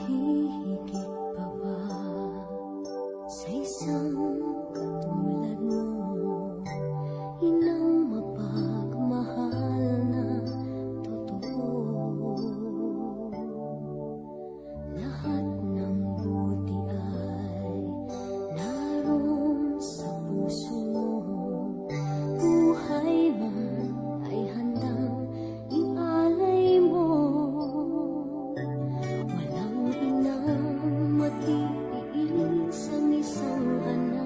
Hihigit pa ba sa isang katulad mo, inang mapagmahal na totoo? Lahat ng buti ay naroon sa puso mo, buhay man ay handang ialay mo. Walang inang matiilis ang isang anak.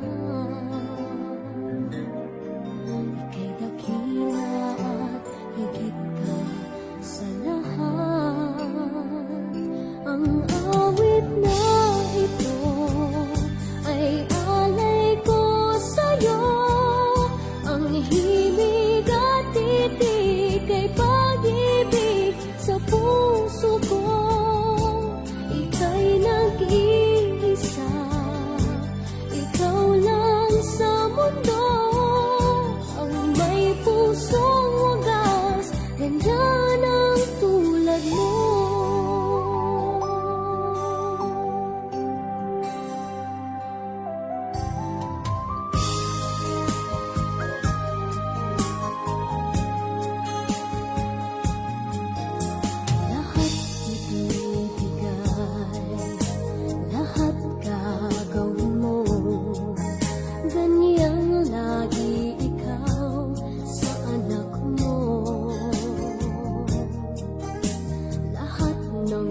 Ika'y dakila at higit ka sa lahat. Ang awit na ito ay alay ko sa'yo. Ang himig at titig ay pag-ibig sa puso ko. Ika'y nag-iisa, ikaw lang sa mundo, ang may pusong wagas, ganyan ang tulad mo. Lahat ibibigay, lahat gagawin mo, ganyan lagi ikaw sa anak mo. Lahat ng